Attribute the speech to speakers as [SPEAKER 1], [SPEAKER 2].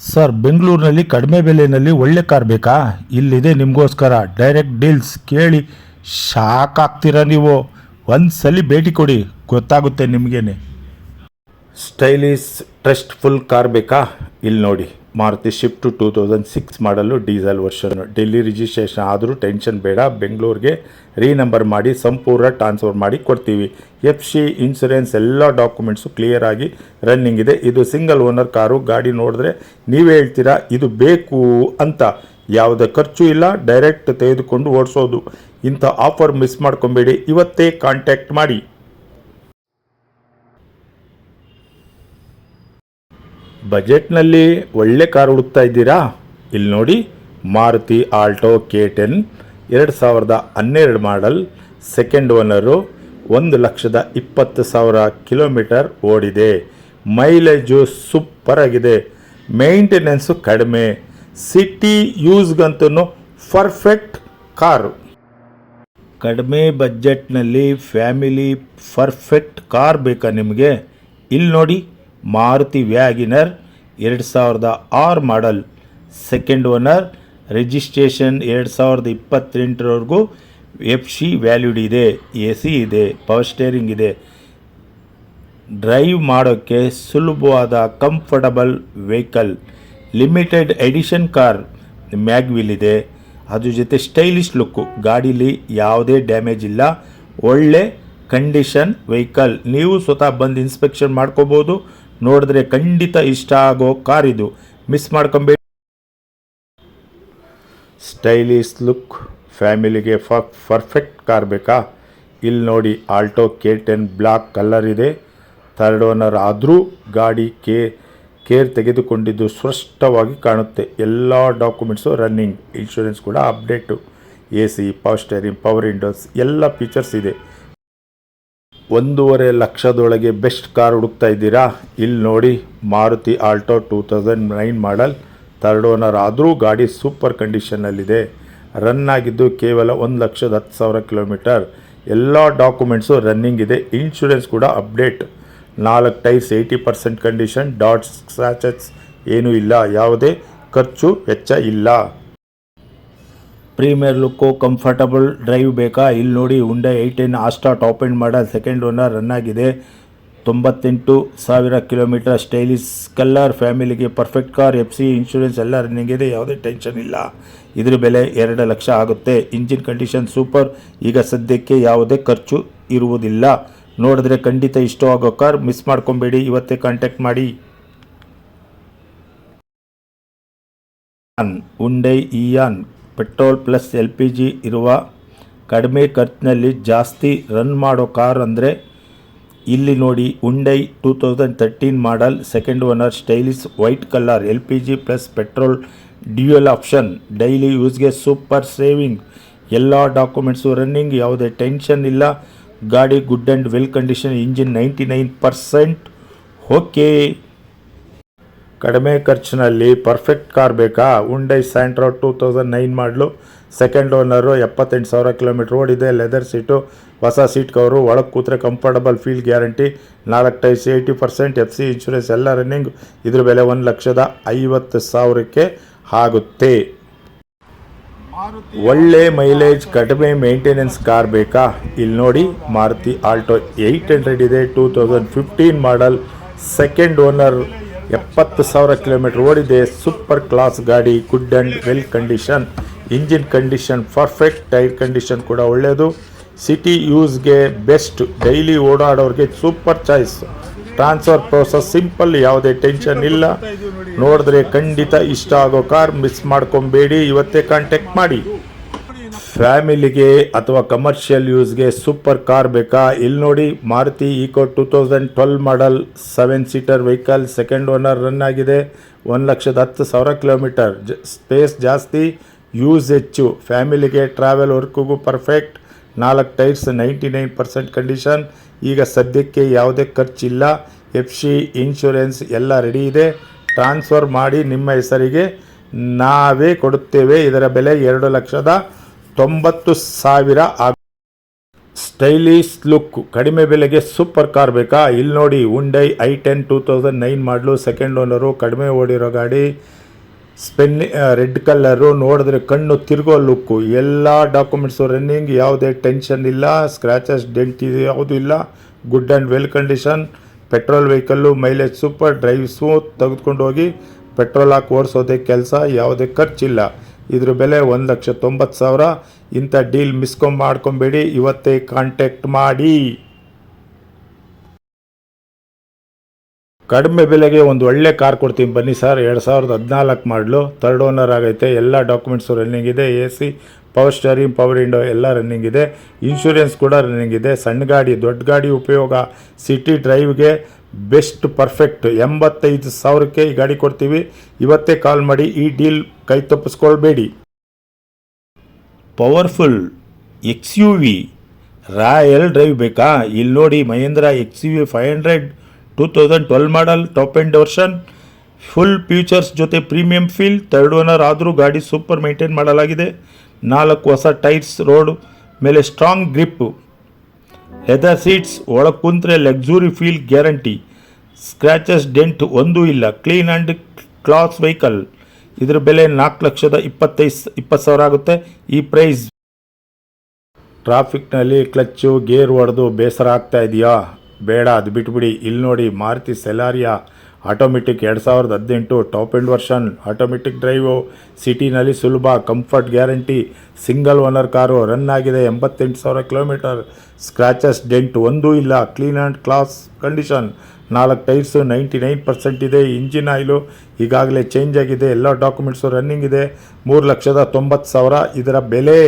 [SPEAKER 1] Sir, ಬೆಂಗಳೂರಿನಲ್ಲಿ ಕಡಿಮೆ ಬೆಲೆಯಲ್ಲಿ ಒಳ್ಳೆ ಕಾರ್ ಬೇಕಾ? ಇಲ್ಲಿದೆ ನಿಮಗೋಸ್ಕರ ಡೈರೆಕ್ಟ್ ಡೀಲ್ಸ್. ಕೇಳಿ ಶಾಕ್ ಆಗ್ತೀರಾ ನೀವು. ಒಂದ್ಸಲಿ ಭೇಟಿ ಕೊಡಿ, ಗೊತ್ತಾಗುತ್ತೆ ನಿಮಗೇನೆ. ಸ್ಟೈಲಿಶ್ ಟ್ರಸ್ಟ್ಫುಲ್ ಕಾರ್ ಬೇಕಾ? ಇಲ್ಲಿ ನೋಡಿ, ಮಾರುತಿ ಶಿಫ್ಟ್ 2006 ಮಾಡಲು ಡೀಸೆಲ್ ವರ್ಷನ್. ಡೆಲ್ಲಿ ರಿಜಿಸ್ಟ್ರೇಷನ್ ಆದರೂ ಟೆನ್ಷನ್ ಬೇಡ. ಬೆಂಗಳೂರಿಗೆ ರೀನಂಬರ್ ಮಾಡಿ ಸಂಪೂರ್ಣ ಟ್ರಾನ್ಸ್ಫರ್ ಮಾಡಿ ಕೊಡ್ತೀವಿ. FC ಇನ್ಶೂರೆನ್ಸ್ ಎಲ್ಲ ಡಾಕ್ಯುಮೆಂಟ್ಸು ಕ್ಲಿಯರ್ ಆಗಿ ರನ್ನಿಂಗ್ ಇದೆ. ಇದು ಸಿಂಗಲ್ ಓನರ್ ಕಾರು. ಗಾಡಿ ನೋಡಿದ್ರೆ ನೀವೇ ಹೇಳ್ತೀರಾ ಇದು ಬೇಕು ಅಂತ. ಯಾವುದೇ ಖರ್ಚು ಇಲ್ಲ, ಡೈರೆಕ್ಟ್ ತೆಗೆದುಕೊಂಡು ಓಡಿಸೋದು. ಇಂಥ ಆಫರ್ ಮಿಸ್ ಮಾಡ್ಕೊಬೇಡಿ. ಇವತ್ತೇ ಕಾಂಟ್ಯಾಕ್ಟ್ ಮಾಡಿ. ಬಜೆಟ್ನಲ್ಲಿ ಒಳ್ಳೆ ಕಾರ್ ಹುಡುಕ್ತಾ ಇದ್ದೀರಾ? ಇಲ್ಲಿ ನೋಡಿ, Maruti Alto K10 2012 model, second owner, 1,20,000 kilometre ಓಡಿದೆ. ಮೈಲೇಜು ಸೂಪರ್ ಆಗಿದೆ, ಮೇಂಟೆನೆನ್ಸು ಕಡಿಮೆ, ಸಿಟಿ ಯೂಸ್ಗಂತೂ ಪರ್ಫೆಕ್ಟ್ ಕಾರು. ಕಡಿಮೆ ಬಜೆಟ್ನಲ್ಲಿ ಫ್ಯಾಮಿಲಿ ಪರ್ಫೆಕ್ಟ್ ಕಾರ್ ಬೇಕಾ ನಿಮಗೆ? ಇಲ್ಲಿ ನೋಡಿ, Maruti WagonR 2006 model, second owner, registration 2028 FC valued ಇದೆ. AC ಇದೆ, ಪವರ್ ಸ್ಟೇರಿಂಗ್ ಇದೆ. ಡ್ರೈವ್ ಮಾಡೋಕ್ಕೆ ಸುಲಭವಾದ comfortable vehicle. Limited edition car, mag wheel ಇದೆ. ಅದ್ರ ಜೊತೆ ಸ್ಟೈಲಿಶ್ ಲುಕ್ಕು. ಗಾಡೀಲಿ ಯಾವುದೇ ಡ್ಯಾಮೇಜ್ ಇಲ್ಲ, ಒಳ್ಳೆ ಕಂಡೀಷನ್ ವೆಹಿಕಲ್. ನೀವು ಸ್ವತಃ ಬಂದು ಇನ್ಸ್ಪೆಕ್ಷನ್ ಮಾಡ್ಕೋಬೋದು. ನೋಡಿದ್ರೆ ಖಂಡಿತ ಇಷ್ಟ ಆಗೋ ಕಾರ್ ಇದು, ಮಿಸ್ ಮಾಡ್ಕೊಬೇಡಿ. ಸ್ಟೈಲಿಶ್ ಲುಕ್, ಫ್ಯಾಮಿಲಿಗೆ ಪರ್ಫೆಕ್ಟ್ ಕಾರ್ ಬೇಕಾ? ಇಲ್ಲಿ ನೋಡಿ, ಆಲ್ಟೋ K10 ಬ್ಲ್ಯಾಕ್ ಕಲರ್ ಇದೆ. ಥರ್ಡ್ ಓನರ್ ಆದರೂ ಗಾಡಿ ಕೇರ್ ತೆಗೆದುಕೊಂಡಿದ್ದು ಸ್ಪಷ್ಟವಾಗಿ ಕಾಣುತ್ತೆ. ಎಲ್ಲ ಡಾಕ್ಯುಮೆಂಟ್ಸು ರನ್ನಿಂಗ್, ಇನ್ಶೂರೆನ್ಸ್ ಕೂಡ update. AC, power steering, power Windows ಎಲ್ಲ ಫೀಚರ್ಸ್ ಇದೆ. 1.5 ಲಕ್ಷದೊಳಗೆ ಬೆಸ್ಟ್ ಕಾರ್ ಹುಡುಕ್ತಾ ಇದ್ದೀರಾ? ಇಲ್ಲಿ ನೋಡಿ, ಮಾರುತಿ ಆಲ್ಟೋ 2009 ಮಾಡಲ್, ಥರ್ಡ್ ಓನರ್ ಆದರೂ ಗಾಡಿ ಸೂಪರ್ ಕಂಡೀಷನಲ್ಲಿದೆ. ರನ್ ಆಗಿದ್ದು ಕೇವಲ 1,10,000 ಕಿಲೋಮೀಟರ್. ಎಲ್ಲ ಡಾಕ್ಯುಮೆಂಟ್ಸು ರನ್ನಿಂಗ್ ಇದೆ. ಇನ್ಶೂರೆನ್ಸ್ ಕೂಡ update. 4 tyres 80% condition. Dots, scratches ಏನೂ ಇಲ್ಲ. ಯಾವುದೇ ಖರ್ಚು ವೆಚ್ಚ ಇಲ್ಲ. ಪ್ರೀಮಿಯರ್ ಲುಕ್ಕು, ಕಂಫರ್ಟಬಲ್ ಡ್ರೈವ್ ಬೇಕಾ? ಇಲ್ಲಿ ನೋಡಿ, Hyundai i10 Asta top end model, second owner, run ಆಗಿದೆ 98,000 ಕಿಲೋಮೀಟರ್. ಸ್ಟೈಲಿಶ್ ಕಲರ್, ಫ್ಯಾಮಿಲಿಗೆ ಪರ್ಫೆಕ್ಟ್ ಕಾರ್. FC ಇನ್ಶೂರೆನ್ಸ್ ಎಲ್ಲ ರನ್ನಿಂಗ್ ಇದೆ, ಯಾವುದೇ ಟೆನ್ಷನ್ ಇಲ್ಲ. ಇದ್ರ ಬೆಲೆ 2 ಲಕ್ಷ ಆಗುತ್ತೆ. Engine condition super. ಈಗ ಸದ್ಯಕ್ಕೆ ಯಾವುದೇ ಖರ್ಚು ಇರುವುದಿಲ್ಲ. ನೋಡಿದ್ರೆ ಖಂಡಿತ ಇಷ್ಟವಾಗೋ ಕಾರ್, ಮಿಸ್ ಮಾಡ್ಕೊಬೇಡಿ. ಇವತ್ತೇ ಕಾಂಟ್ಯಾಕ್ಟ್ ಮಾಡಿ. Hyundai Ian petrol plus LPG ಇರುವ ಕಡಿಮೆ ಖರ್ಚಿನಲ್ಲಿ ಜಾಸ್ತಿ ರನ್ ಮಾಡೋ ಕಾರ್ ಅಂದರೆ ಇಲ್ಲಿ ನೋಡಿ, Hyundai 2013 model, second owner, stylish white colour, LPG plus petrol dual option. Daily ಯೂಸ್ಗೆ ಸೂಪರ್ ಸೇವಿಂಗ್. ಎಲ್ಲ ಡಾಕ್ಯುಮೆಂಟ್ಸು ರನ್ನಿಂಗ್, ಯಾವುದೇ ಟೆನ್ಷನ್ ಇಲ್ಲ. ಗಾಡಿ good and well condition. Engine 99% okay. ಕಡಿಮೆ ಖರ್ಚಿನಲ್ಲಿ ಪರ್ಫೆಕ್ಟ್ ಕಾರ್ ಬೇಕಾ? Hyundai Santro 2009 model, second owner, 78,000 kilometre ಓಡಿದೆ. Leather seat, ಹೊಸ ಸೀಟ್ ಕವರು, ಒಳಗೆ ಕೂತ್ರೆ comfortable feel guarantee. 4 tyres 80%, FC insurance ಎಲ್ಲ ರನ್ನಿಂಗ್. ಇದ್ರ ಬೆಲೆ 1,50,000 ಆಗುತ್ತೆ. ಒಳ್ಳೆ ಮೈಲೇಜ್, ಕಡಿಮೆ ಮೇಂಟೆನೆನ್ಸ್ ಕಾರ್ ಬೇಕಾ? ಇಲ್ಲಿ ನೋಡಿ, ಮಾರುತಿ ಆಲ್ಟೋ 800 ಇದೆ. 2015 ಮಾಡಲ್, ಸೆಕೆಂಡ್ ಓನರ್, 70,000 ಕಿಲೋಮೀಟರ್ ಓಡಿದೆ. ಸೂಪರ್ ಕ್ಲಾಸ್ ಗಾಡಿ, good and well condition. Engine condition perfect. Tyre condition ಕೂಡ ಒಳ್ಳೆಯದು. ಸಿಟಿ ಯೂಸ್ಗೆ ಬೆಸ್ಟ್. ಡೈಲಿ ಓಡಾಡೋರಿಗೆ super choice. Transfer process simple, ಯಾವುದೇ ಟೆನ್ಷನ್ ಇಲ್ಲ. ನೋಡಿದ್ರೆ ಖಂಡಿತ ಇಷ್ಟ ಆಗೋ ಕಾರ್, ಮಿಸ್ ಮಾಡ್ಕೊಬೇಡಿ. ಇವತ್ತೇ ಕಾಂಟ್ಯಾಕ್ಟ್ ಮಾಡಿ. ಫ್ಯಾಮಿಲಿಗೆ ಅಥವಾ ಕಮರ್ಷಿಯಲ್ ಯೂಸ್ಗೆ ಸೂಪರ್ ಕಾರ್ ಬೇಕಾ? ಇಲ್ಲಿ ನೋಡಿ, ಮಾರುತಿ ಈಕೋ 2012 ಮಾಡಲ್, 7 seater vehicle, second owner, run ಆಗಿದೆ 1,10,000 ಕಿಲೋಮೀಟರ್. ಸ್ಪೇಸ್ ಜಾಸ್ತಿ, ಯೂಸ್ ಹೆಚ್ಚು. ಫ್ಯಾಮಿಲಿಗೆ ಟ್ರಾವೆಲ್ ವರ್ಕ್ಗೂ ಪರ್ಫೆಕ್ಟ್. 4 tyres 99% condition. ಈಗ ಸದ್ಯಕ್ಕೆ ಯಾವುದೇ ಖರ್ಚಿಲ್ಲ. FC ಇನ್ಶೂರೆನ್ಸ್ ಎಲ್ಲ ರೆಡಿ ಇದೆ. ಟ್ರಾನ್ಸ್ಫರ್ ಮಾಡಿ ನಿಮ್ಮ ಹೆಸರಿಗೆ ನಾವೇ ಕೊಡುತ್ತೇವೆ. ಇದರ ಬೆಲೆ 2,90,000 ಆಗುತ್ತೆ. ಸ್ಟೈಲಿಶ್ ಲುಕ್ ಕಡಿಮೆ ಬೆಲೆಗೆ ಸೂಪರ್ ಕಾರ್ ಬೇಕಾ? ಇಲ್ಲಿ ನೋಡಿ, Hyundai i10 2009 model, second owner, ಕಡಿಮೆ ಓಡಿರೋ ಗಾಡಿ, ರೆಡ್ ಕಲರು, ನೋಡಿದ್ರೆ ಕಣ್ಣು ತಿರುಗೋ ಲುಕ್ಕು, ಎಲ್ಲ ಡಾಕ್ಯುಮೆಂಟ್ಸು ರನ್ನಿಂಗ್, ಯಾವುದೇ ಟೆನ್ಷನ್ ಇಲ್ಲ, ಸ್ಕ್ರ್ಯಾಚಸ್ ಡೆಂಟ್ ಇದು ಯಾವುದೂ ಇಲ್ಲ, good and well condition, petrol vehicle, mileage super, drive smooth, ತೆಗೆದುಕೊಂಡು ಹೋಗಿ ಪೆಟ್ರೋಲ್ ಹಾಕಿ ಓಡಿಸೋದೇ ಕೆಲಸ, ಯಾವುದೇ ಖರ್ಚಿಲ್ಲ. ಇದ್ರ ಬೆಲೆ 1,90,000. ಇಂಥ ಡೀಲ್ ಮಾಡ್ಕೊಬೇಡಿ, ಇವತ್ತೇ ಕಾಂಟ್ಯಾಕ್ಟ್ ಮಾಡಿ. ಕಡಿಮೆ ಬೆಲೆಗೆ ಒಂದು ಒಳ್ಳೆ ಕಾರ್ ಕೊಡ್ತೀನಿ ಬನ್ನಿ ಸರ್. 2014 ಮಾಡಲು, ಥರ್ಡ್ ಓನರ್ ಆಗೈತೆ, ಎಲ್ಲ ಡಾಕ್ಯುಮೆಂಟ್ಸು ರನ್ನಿಂಗ್ ಇದೆ, AC, power steering, power window ಎಲ್ಲ ರನ್ನಿಂಗ್ ಇದೆ, ಇನ್ಶೂರೆನ್ಸ್ ಕೂಡ ರನ್ನಿಂಗ್ ಇದೆ. ಸಣ್ಣ ಗಾಡಿ, ದೊಡ್ಡ ಗಾಡಿ ಉಪಯೋಗ, ಸಿಟಿ ಡ್ರೈವ್ಗೆ ಬೆಸ್ಟ್, ಪರ್ಫೆಕ್ಟ್. 85,000ಕ್ಕೆ ಈ ಗಾಡಿ ಕೊಡ್ತೀವಿ. ಇವತ್ತೇ ಕಾಲ್ ಮಾಡಿ, ಈ ಡೀಲ್ ಕೈ ತಪ್ಪಿಸ್ಕೊಳ್ಬೇಡಿ. ಪವರ್ಫುಲ್ XUV ರಾಯಲ್ ಡ್ರೈವ್ ಬೇಕಾ? ಇಲ್ಲಿ ನೋಡಿ, Mahindra XUV 500 2012 model, top end version, full features ಜೊತೆ ಪ್ರೀಮಿಯಂ ಫೀಲ್, ಥರ್ಡ್ ಓನರ್ ಆದರೂ ಗಾಡಿ ಸೂಪರ್ ಮೇಂಟೈನ್ ಮಾಡಲಾಗಿದೆ. 4 ಹೊಸ ಟೈರ್ಸ್, ರೋಡ್ ಮೇಲೆ ಸ್ಟ್ರಾಂಗ್ ಗ್ರಿಪ್, ಲೆದರ್ ಸೀಟ್ಸ್, ಒಳಗೆ ಕುಂತ್ರೆ luxury feel guarantee, scratches dent ಒಂದೂ ಇಲ್ಲ, ಕ್ಲೀನ್ ಆ್ಯಂಡ್ ಕ್ಲಾಸ್ ವೆಹಿಕಲ್. ಇದ್ರ ಬೆಲೆ 4,20,000 ಆಗುತ್ತೆ. ಈ ಪ್ರೈಸ್ ಟ್ರಾಫಿಕ್ನಲ್ಲಿ ಕ್ಲಚ್ಚು ಗೇರ್ ಹೊಡೆದು ಬೇಸರ ಆಗ್ತಾ ಇದೆಯಾ? ಬೇಡ, ಅದು ಬಿಟ್ಬಿಡಿ. ಇಲ್ಲಿ ನೋಡಿ, Maruti Celerio automatic 2018 top end version, automatic drive, ಸಿಟಿನಲ್ಲಿ ಸುಲಭ, comfort guarantee, single owner car, run ಆಗಿದೆ 88,000 ಕಿಲೋಮೀಟರ್, ಸ್ಕ್ರ್ಯಾಚಸ್ ಡೆಂಟ್ ಒಂದೂ ಇಲ್ಲ, clean and class condition, 4 tyres 99% ಇದೆ, ಇಂಜಿನ್ ಆಯಿಲು ಈಗಾಗಲೇ ಚೇಂಜ್ ಆಗಿದೆ, ಎಲ್ಲ ಡಾಕ್ಯುಮೆಂಟ್ಸು ರನ್ನಿಂಗ್ ಇದೆ. 3,90,000 ಇದರ ಬೆಲೆ.